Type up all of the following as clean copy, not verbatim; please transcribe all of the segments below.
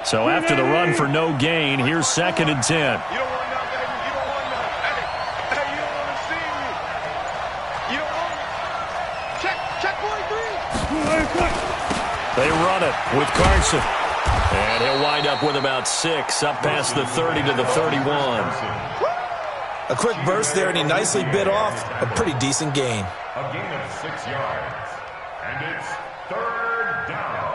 So after the run for no gain, here's 2nd and 10. You don't want none, baby. You don't want none. Hey, you don't want to see me. You don't want me. Check boy 3. They run it with Carson. And he'll wind up with about 6, up past the 30 to the 31. A quick burst there, and he nicely bit off a pretty decent gain. A gain of 6 yards. And it's 3rd down.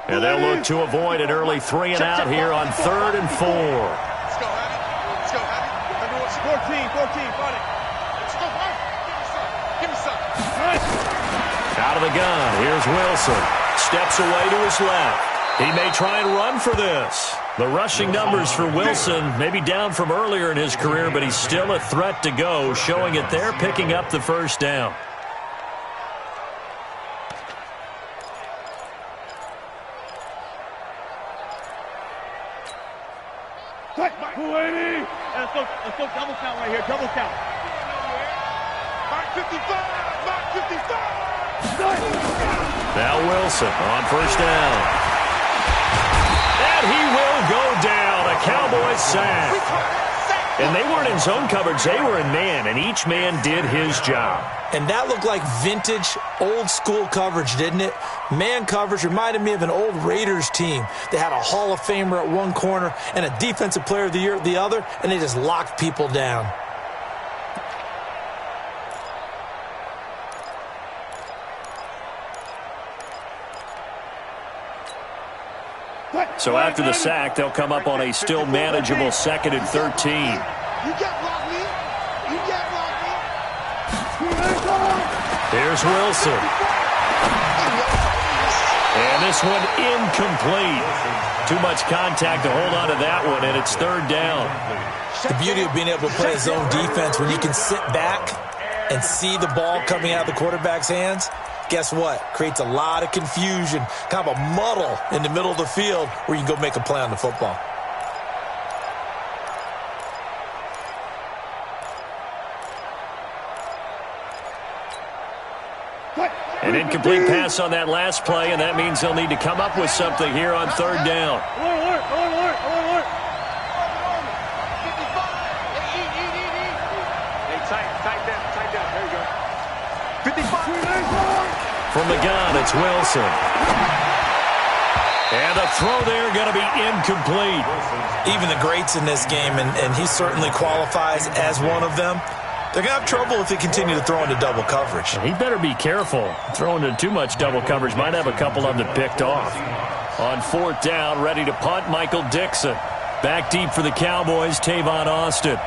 And they'll look to avoid an early 3 and out here on 3rd and 4. Let's go, Abby. Let's go, Abby. Number 14, fight it. Let's go, Abby. Give me some. Out of the gun, here's Wilson. Steps away to his left. He may try and run for this. The rushing numbers for Wilson may be down from earlier in his career, but he's still a threat to go, showing it there, picking up the 1st down. Let's go double count right here. Double count. Mark 55. Mark 55. Now Wilson on 1st down. And he will go down. A Cowboys sack. And they weren't in zone coverage. They were in man, and each man did his job. And that looked like vintage, old-school coverage, didn't it? Man coverage reminded me of an old Raiders team. They had a Hall of Famer at one corner and a Defensive Player of the Year at the other, and they just locked people down. So after the sack, they'll come up on a still manageable 2nd and 13. You get blocked me. You get blocked me. Here's Wilson. And this one incomplete. Too much contact to hold on to that one, and it's 3rd down. The beauty of being able to play his own defense, when you can sit back and see the ball coming out of the quarterback's hands, guess what? Creates a lot of confusion, kind of a muddle in the middle of the field where you can go make a play on the football. An incomplete pass on that last play, and that means they'll need to come up with something here on 3rd down. From the gun, it's Wilson. And the throw there going to be incomplete. Even the greats in this game, and he certainly qualifies as one of them, they're going to have trouble if they continue to throw into double coverage. He better be careful. Throwing into too much double coverage might have a couple of them picked off. On 4th down, ready to punt, Michael Dixon. Back deep for the Cowboys, Tavon Austin.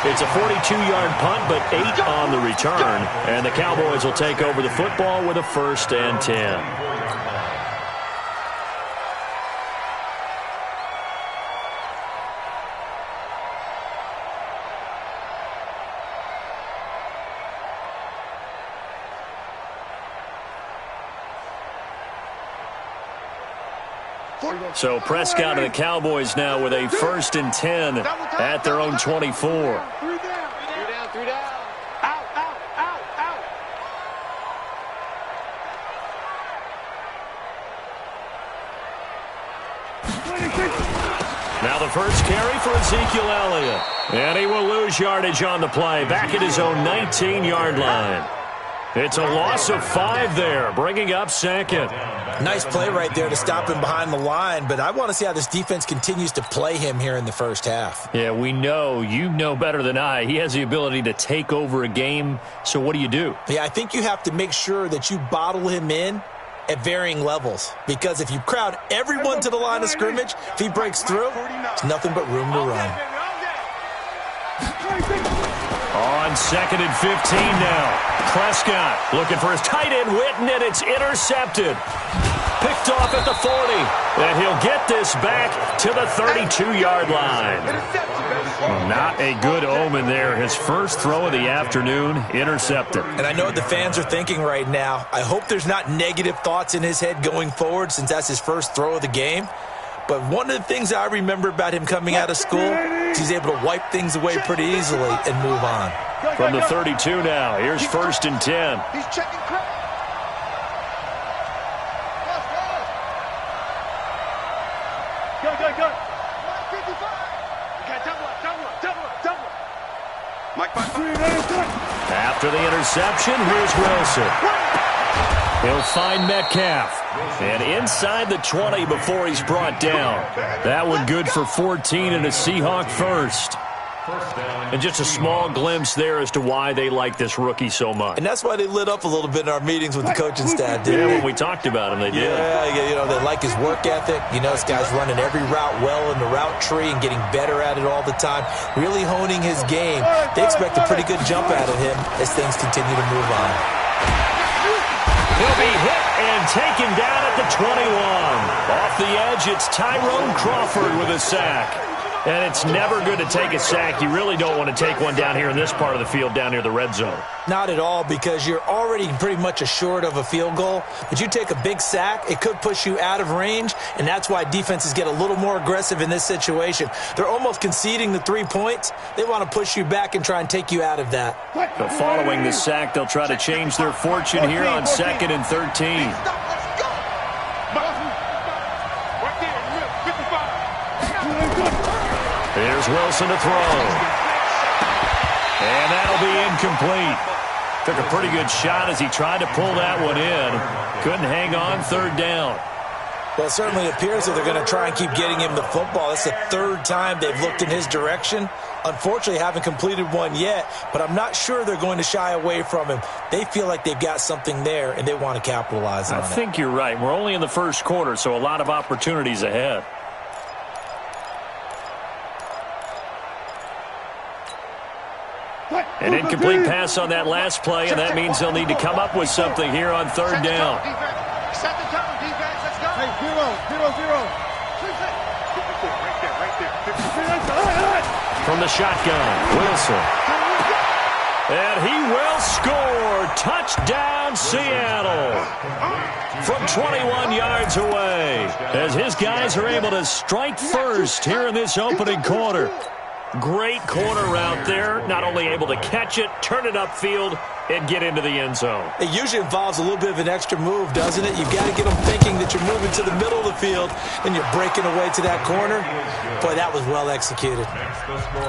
It's a 42-yard punt, but 8 on the return. And the Cowboys will take over the football with a 1st and 10. So Prescott and the Cowboys now with a 1st and 10 at their own 24. 3 down. Out. Now the first carry for Ezekiel Elliott. And he will lose yardage on the play, back at his own 19-yard line. It's a loss of 5 there, bringing up 2nd. Nice play right there to stop him behind the line, but I want to see how this defense continues to play him here in the 1st half. Yeah, we know. You know better than I. He has the ability to take over a game, so what do? Yeah, I think you have to make sure that you bottle him in at varying levels, because if you crowd everyone to the line of scrimmage, if he breaks through, there's nothing but room to run. On 2nd and 15 now. Prescott looking for his tight end, Witten, and it's intercepted. picked off at the 40. And he'll get this back to the 32-yard line. Well, not a good omen there. His first throw of the afternoon, intercepted. And I know what the fans are thinking right now. I hope there's not negative thoughts in his head going forward since that's his first throw of the game. But one of the things I remember about him coming out of school is he's able to wipe things away pretty easily and move on. From the 32 now, here's 1st and 10. He's checking crap. Go. Double. Mike, After the interception, here's Wilson. He'll find Metcalf. And inside the 20 before he's brought down. That one good for 14 and a Seahawk first. And just a small glimpse there as to why they like this rookie so much. And that's why they lit up a little bit in our meetings with the coaching staff, didn't Yeah, they? when we talked about him, they did. Yeah, you know, they like his work ethic. You know, this guy's running every route well in the route tree and getting better at it all the time, really honing his game. They expect a pretty good jump out of him as things continue to move on. He'll be hit and taken down at the 21. Off the edge, it's Tyrone Crawford with a sack. And it's never good to take a sack. You really don't want to take one down here in this part of the field, down near the red zone. Not at all, because you're already pretty much assured of a field goal. But you take a big sack, it could push you out of range, and that's why defenses get a little more aggressive in this situation. They're almost conceding the 3 points. They want to push you back and try and take you out of that. But following the sack, they'll try to change their fortune here on 2nd and 13. Here's Wilson to throw. And that'll be incomplete. Took a pretty good shot as he tried to pull that one in. Couldn't hang on, 3rd down. Well, it certainly appears that they're going to try and keep getting him the football. It's the 3rd time they've looked in his direction. Unfortunately, haven't completed one yet, but I'm not sure they're going to shy away from him. They feel like they've got something there, and they want to capitalize on it. I think you're right. We're only in the first quarter, so a lot of opportunities ahead. An incomplete pass on that last play, and that means they'll need to come up with something here on 3rd down. Set the tone, defense. Let's go. Hey, 0. From the shotgun, Wilson. And he will score. Touchdown, Seattle. From 21 yards away, as his guys are able to strike first here in this opening quarter. Great corner route there. Not only able to catch it, turn it upfield, and get into the end zone. It usually involves a little bit of an extra move, doesn't it? You've got to get them thinking that you're moving to the middle of the field and you're breaking away to that corner. Boy, that was well executed.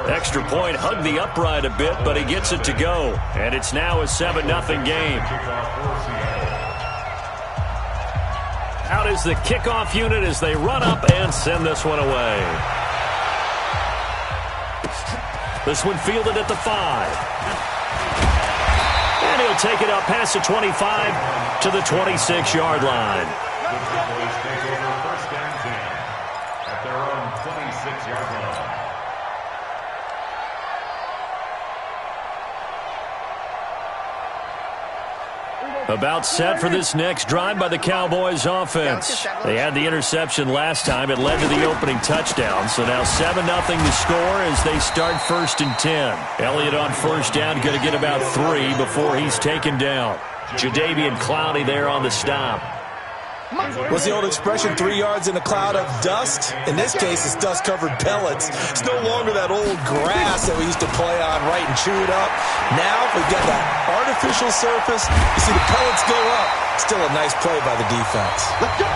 Extra point hugged the upright a bit, but he gets it to go. And it's now a 7-0 game. Out is the kickoff unit as they run up and send this one away. This one fielded at the 5. And he'll take it up past the 25 to the 26-yard line. Cowboys take over 1st and 10 at their own 26-yard line. About set for this next drive by the Cowboys offense. They had the interception last time. It led to the opening touchdown. So now 7-0 to score as they start 1st and 10. Elliott on 1st down, going to get about 3 before he's taken down. Jadeveon Clowney there on the stop. What's the old expression, 3 yards in a cloud of dust? In this case, it's dust-covered pellets. It's no longer that old grass that we used to play on, right, and chew it up. Now we've got that artificial surface. You see the pellets go up. Still a nice play by the defense. Let's go.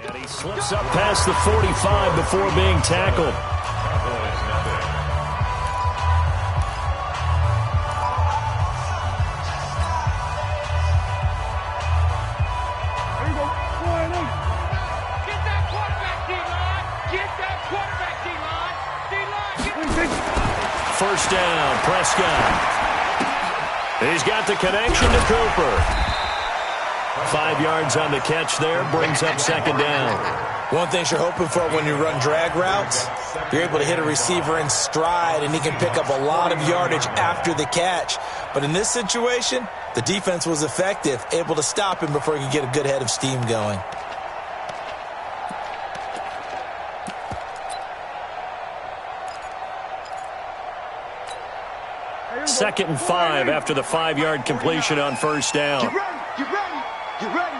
And he slips up past the 45 before being tackled. Get that quarterback, D-line. Get that quarterback, D-line. D-line. 1st down, Prescott. He's got the connection to Cooper. 5 yards on the catch there, brings up 2nd down. One thing you're hoping for when you run drag routes You're able to hit a receiver in stride, and he can pick up a lot of yardage after the catch. But in this situation, the defense was effective, able to stop him before he could get a good head of steam going. Second and 5 after the 5-yard completion on first down. Get ready, get ready, get ready.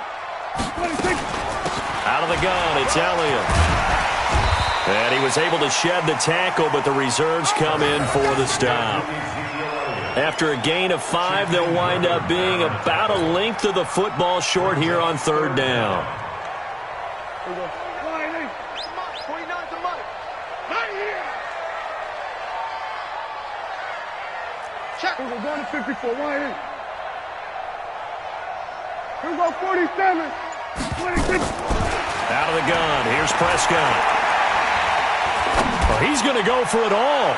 Out of the gun, it's Elliott. And he was able to shed the tackle, but the reserves come in for the stop. After a gain of 5, they'll wind up being about a length of the football short here on third down. 49's the money. Right here. Check. Here we go, going to 54, right here. Here we go, 47, 26. Out of the gun, here's Prescott. Well, he's going to go for it all.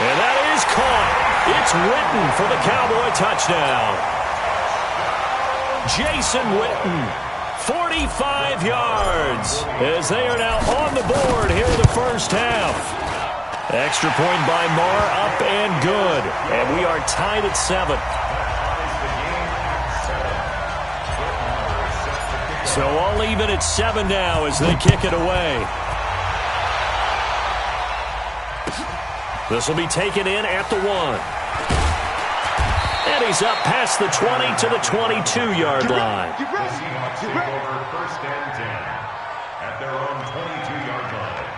And that is caught. It's Witten for the Cowboy touchdown. Jason Witten, 45 yards, as they are now on the board here in the first half. Extra point by Marr, up and good. And we are tied at 7. So all even at 7 now as they kick it away. This will be taken in at the 1. And he's up past the 20 to the 22-yard line. The Seahawks take over first and 10 at their own 22-yard line.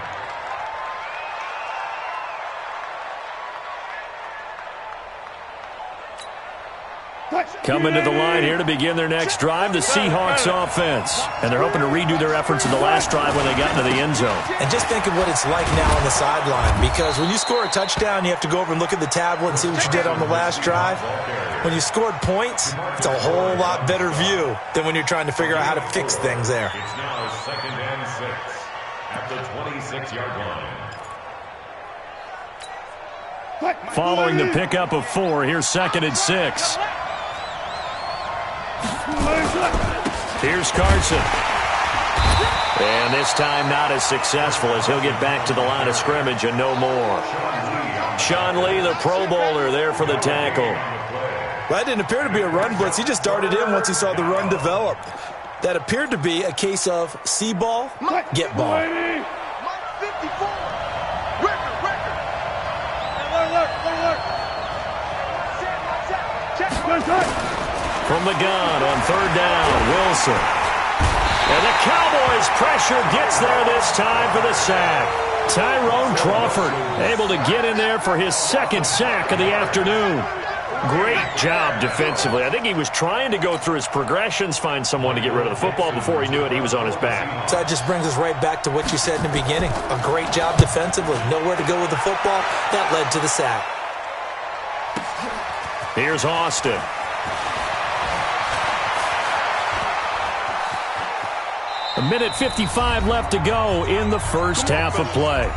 Coming to the line here to begin their next drive, the Seahawks offense. And they're hoping to redo their efforts in the last drive when they got into the end zone. And just think of what it's like now on the sideline, because when you score a touchdown, you have to go over and look at the tablet and see what you did on the last drive. When you scored points, it's a whole lot better view than when you're trying to figure out how to fix things there. It's now second and 6 at the 26-yard line. Following the pickup of 4, here's second and 6. Here's Carson. And this time not as successful as he'll get back to the line of scrimmage and no more. Sean Lee, the Pro Bowler, there for the tackle. Well, that didn't appear to be a run blitz. He just darted in once he saw the run develop. That appeared to be a case of see ball, get ball. Mike 54. Record. Check. From the gun on third down, Wilson. And the Cowboys' pressure gets there this time for the sack. Tyrone Crawford able to get in there for his second sack of the afternoon. Great job defensively. I think he was trying to go through his progressions, find someone to get rid of the football. Before he knew it, he was on his back. So that just brings us right back to what you said in the beginning. A great job defensively. Nowhere to go with the football. That led to the sack. Here's Austin. A minute 55 left to go in the first half of play.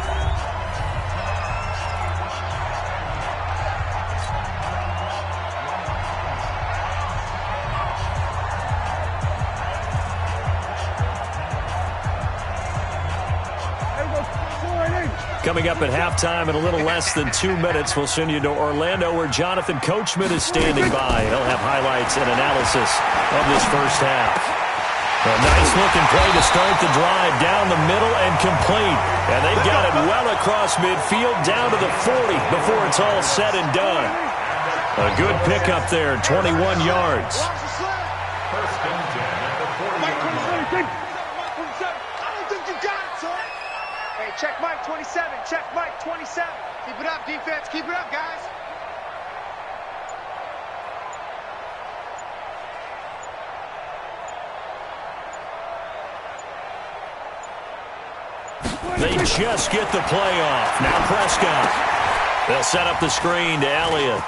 Coming up at halftime in a little less than 2 minutes, we'll send you to Orlando where Jonathan Coachman is standing by. He'll have highlights and analysis of this first half. A nice-looking play to start the drive down the middle and complete. And they've got it well across midfield down to the 40 before it's all said and done. A good pickup there, 21 yards. First and 10 at the 40-yard line. I don't think you got it, son. Hey, check Mike 27. Check Mike 27. Keep it up, defense. Keep it up, guys. They just get the play off. Now Prescott. They'll set up the screen to Elliott.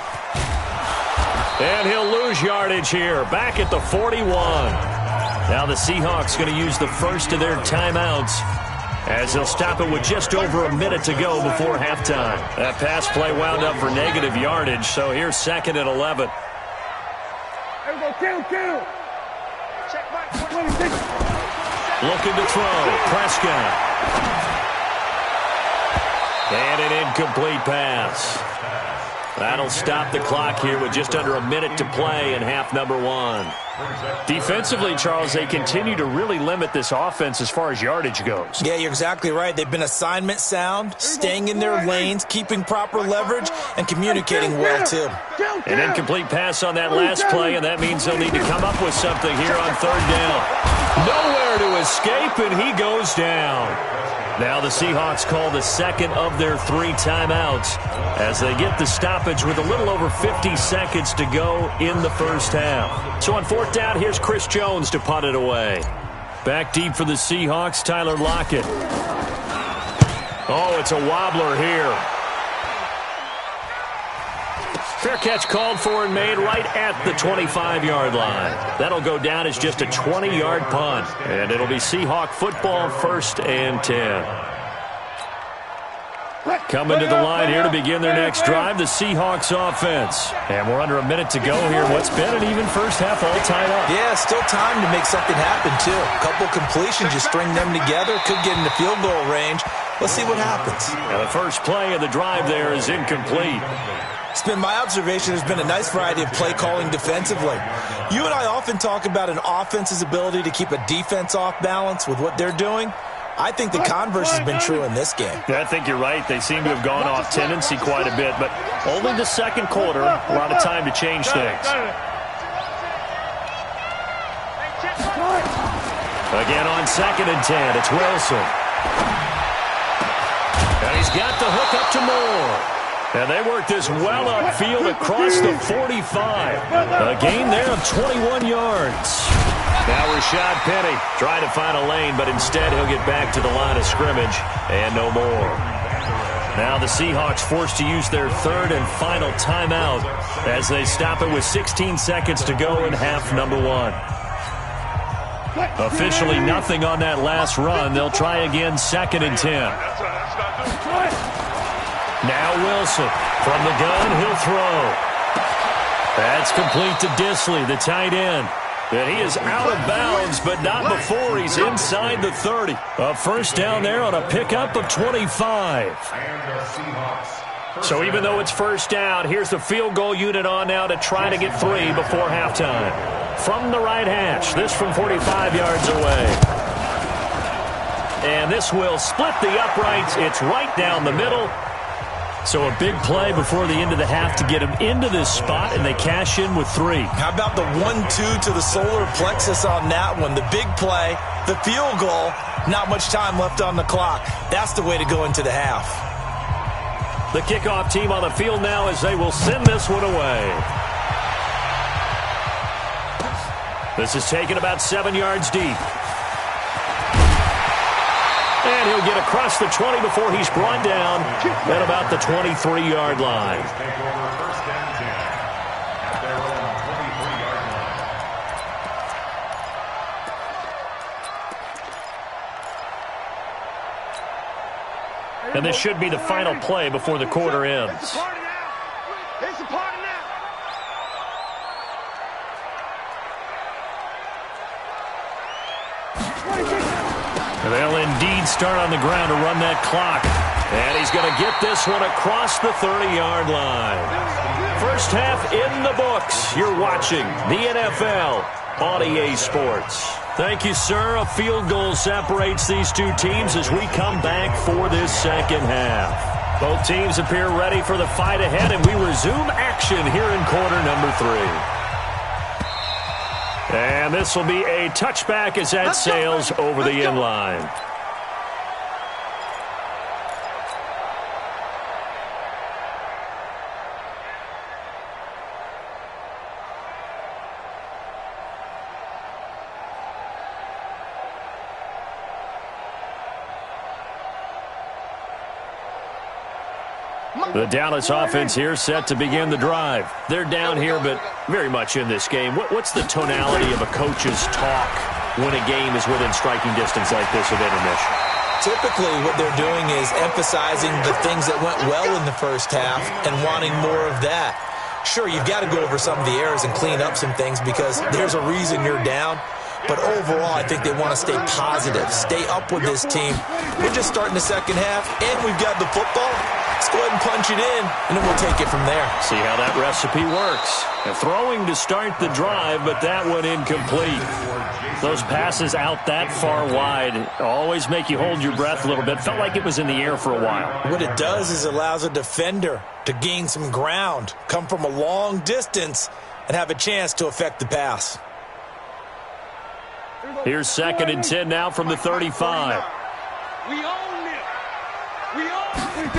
And he'll lose yardage here. Back at the 41. Now the Seahawks going to use the first of their timeouts as they'll stop it with just over a minute to go before halftime. That pass play wound up for negative yardage, so here's second and 11. Here we go, kill. Check Mike 26. Looking to throw. Prescott. And an incomplete pass. That'll stop the clock here with just under a minute to play in half number one. Defensively, Charles, they continue to really limit this offense as far as yardage goes. Yeah, you're exactly right. They've been assignment sound, staying in their lanes, keeping proper leverage, and communicating well, too. An incomplete pass on that last play, and that means they'll need to come up with something here on third down. Nowhere to escape, and he goes down. Now the Seahawks call the second of their 3 timeouts as they get the stoppage with a little over 50 seconds to go in the first half. So on fourth down, here's Chris Jones to punt it away. Back deep for the Seahawks, Tyler Lockett. Oh, it's a wobbler here. Fair catch called for and made right at the 25-yard line. That'll go down as just a 20-yard punt. And it'll be Seahawk football, 1st and 10. Coming to the line here to begin their next drive, the Seahawks offense. And we're under a minute to go here. What's been an even first half all tied up? Yeah, still time to make something happen, too. A couple completions, you string them together, could get into field goal range. Let's see what happens. Now the first play of the drive there is incomplete. It's been my observation there's been a nice variety of play calling defensively. You and I often talk about an offense's ability to keep a defense off balance with what they're doing. I think the converse has been true in this game. Yeah, I think you're right. They seem to have gone off tendency quite a bit, but only the second quarter, a lot of time to change things. Again on 2nd and 10, it's Wilson. And he's got the hook up to Moore. And they work this well upfield across the 45. A gain there of 21 yards. Now Rashad Penny trying to find a lane, but instead he'll get back to the line of scrimmage and no more. Now the Seahawks forced to use their 3rd and final timeout as they stop it with 16 seconds to go in half number one. Officially nothing on that last run. They'll try again 2nd and 10. Now Wilson from the gun, he'll throw. That's complete to Disley, the tight end. And he is out of bounds, but not before he's inside the 30. A first down there on a pickup of 25. So even though it's first down, here's the field goal unit on now to try to get 3 before halftime. From the right hash, this from 45 yards away. And this will split the uprights. It's right down the middle. So a big play before the end of the half to get him into this spot, and they cash in with 3. How about the 1-2 to the solar plexus on that one? The big play, the field goal, not much time left on the clock. That's the way to go into the half. The kickoff team on the field now as they will send this one away. This is taken about 7 yards deep. And he'll get across the 20 before he's brought down at about the 23-yard line. And this should be the final play before the quarter ends. It's a party now. It's a party now. And they'll indeed start on the ground to run that clock. And he's going to get this one across the 30-yard line. First half in the books. You're watching the NFL on EA Sports. Thank you, sir. A field goal separates these two teams as we come back for this second half. Both teams appear ready for the fight ahead, and we resume action here in quarter number 3. And this will be a touchback as that sails over the end line. The Dallas offense here set to begin the drive. They're down here, but very much in this game. What's the tonality of a coach's talk when a game is within striking distance like this at intermission? Typically, what they're doing is emphasizing the things that went well in the first half and wanting more of that. Sure, you've got to go over some of the errors and clean up some things because there's a reason you're down. But overall, I think they want to stay positive, stay up with this team. We're just starting the second half, and we've got the football. Let's go ahead and punch it in, and then we'll take it from there. See how that recipe works. And throwing to start the drive, but that one incomplete. Those passes out that far wide always make you hold your breath a little bit. Felt like it was in the air for a while. What it does is it allows a defender to gain some ground, come from a long distance, and have a chance to affect the pass. Here's 2nd and 10 now from the 35. We own it. We own it.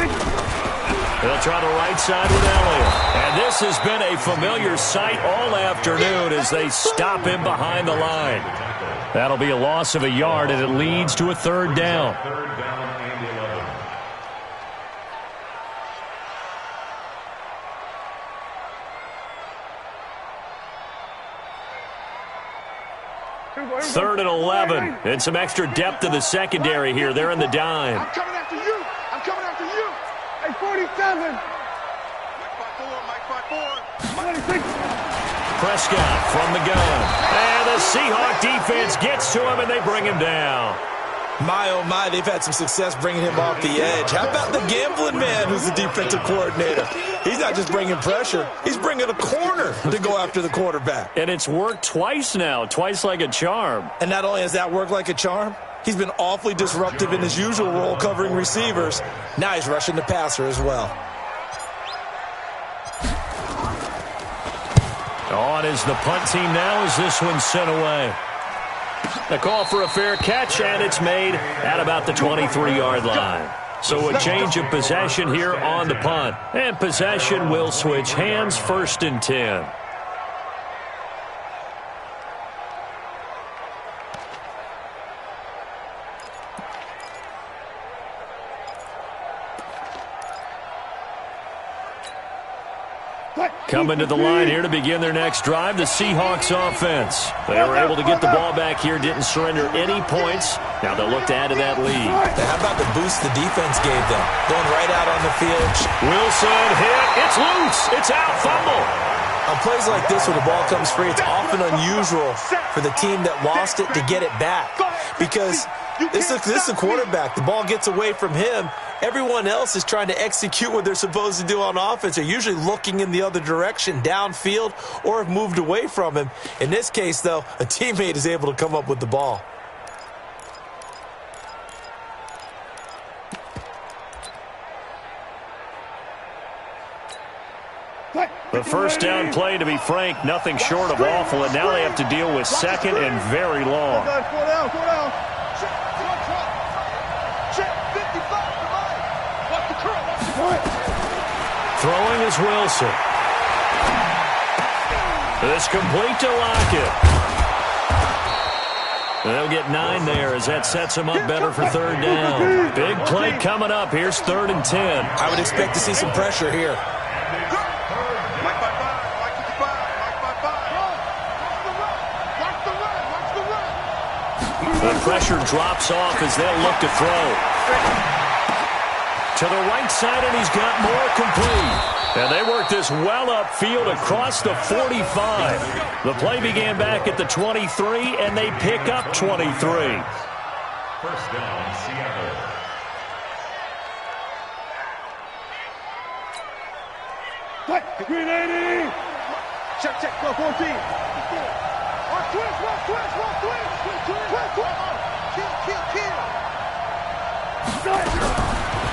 They'll try the right side with Elliott. And this has been a familiar sight all afternoon as they stop him behind the line. That'll be a loss of a yard, and it leads to a 3rd down. 3rd down and 11. 3rd and 11. And some extra depth in the secondary here. They're in the dime. I'm coming after you. I'm coming after you. Hey, 47. Mike 5-4. Prescott from the gun. And the Seahawk defense gets to him, and they bring him down. My, oh my, they've had some success bringing him off the edge. How about the gambling man who's the defensive coordinator? He's not just bringing pressure. He's bringing a corner to go after the quarterback. And it's worked twice now, twice like a charm. And not only has that worked like a charm, he's been awfully disruptive in his usual role covering receivers. Now he's rushing the passer as well. On is the punt team now as this one's sent away. A call for a fair catch, and it's made at about the 23-yard line. So a change of possession here on the punt. And possession will switch hands, 1st and 10. Coming to the line here to begin their next drive, the Seahawks offense. They were able to get the ball back here, didn't surrender any points. Now they'll look to add to that lead. How about the boost the defense gave them? Going right out on the field. Wilson hit. It's loose. It's out. Fumble. On plays like this where the ball comes free, it's often unusual for the team that lost it to get it back. Because this is a quarterback. The ball gets away from him. Everyone else is trying to execute what they're supposed to do on offense. They're usually looking in the other direction, downfield, or have moved away from him. In this case, though, a teammate is able to come up with the ball. The first down play, to be frank, nothing short of awful, and now they have to deal with 2nd and very long. Go down. Check 55. Watch the curl. Throwing is Wilson. It's complete to Lockett. They'll get 9 there as that sets them up better for 3rd down. Big play coming up. Here's 3rd and 10. I would expect to see some pressure here. The pressure drops off as they'll look to throw. To the right side, and he's got more complete. And they work this well upfield across the 45. The play began back at the 23, and they pick up 23. 1st down, Seattle. Green 80. Check. Go 14.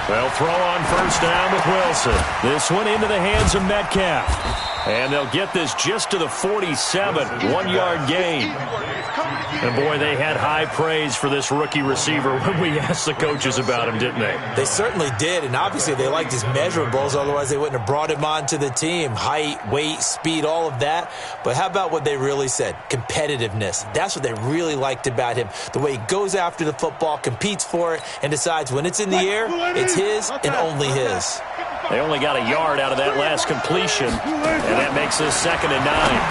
They'll throw on 1st down with Wilson. This one into the hands of Metcalf. And they'll get this just to the 47, 1-yard gain. And, boy, they had high praise for this rookie receiver when we asked the coaches about him, didn't they? They certainly did, and obviously they liked his measurables, otherwise they wouldn't have brought him onto the team. Height, weight, speed, all of that. But how about what they really said? Competitiveness. That's what they really liked about him. The way he goes after the football, competes for it, and decides when it's in the air, it's his and only his. They only got a yard out of that last completion, and that makes this 2nd and 9.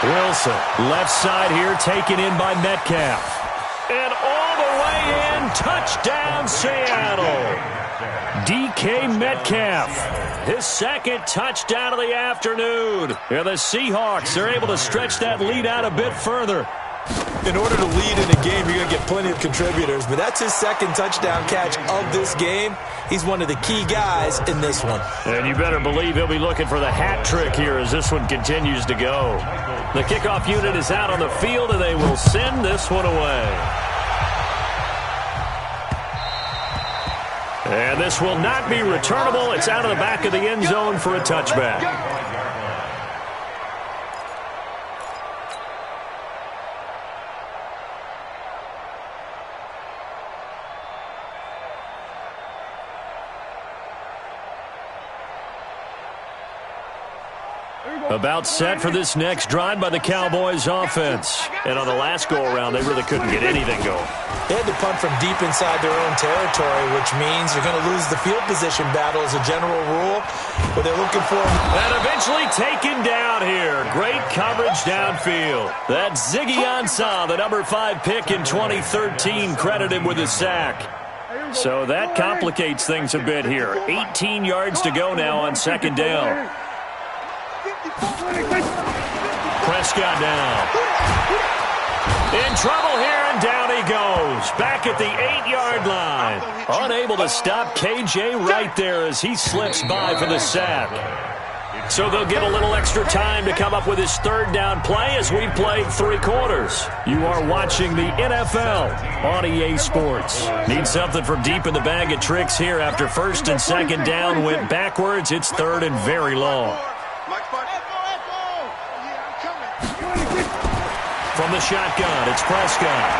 Wilson, left side here, taken in by Metcalf. And all the way in, touchdown Seattle. DK Metcalf, his 2nd touchdown of the afternoon. And the Seahawks are able to stretch that lead out a bit further. In order to lead in a game, you're going to get plenty of contributors, but that's his second touchdown catch of this game. He's one of the key guys in this one. And you better believe he'll be looking for the hat trick here as this one continues to go. The kickoff unit is out on the field, and they will send this one away. And this will not be returnable. It's out of the back of the end zone for a touchback. About set for this next drive by the Cowboys offense. And on the last go-around, they really couldn't get anything going. They had to punt from deep inside their own territory, which means you're going to lose the field position battle as a general rule. But they're looking for him. And eventually taken down here. Great coverage downfield. That's Ziggy Ansah, the number 5 pick in 2013, credited with a sack. So that complicates things a bit here. 18 yards to go now on second down. Prescott down. In trouble here, and down he goes. Back at the 8-yard line. Unable to stop KJ right there as he slips by for the sack. So they'll get a little extra time to come up with his third down play as we played 3 quarters. You are watching the NFL on EA Sports. Need something from deep in the bag of tricks here after first and second down went backwards. It's third and very long. From the shotgun, it's Prescott.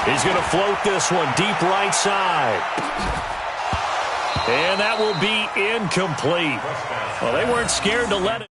He's going to float this one deep right side. And that will be incomplete. Well, they weren't scared to let it.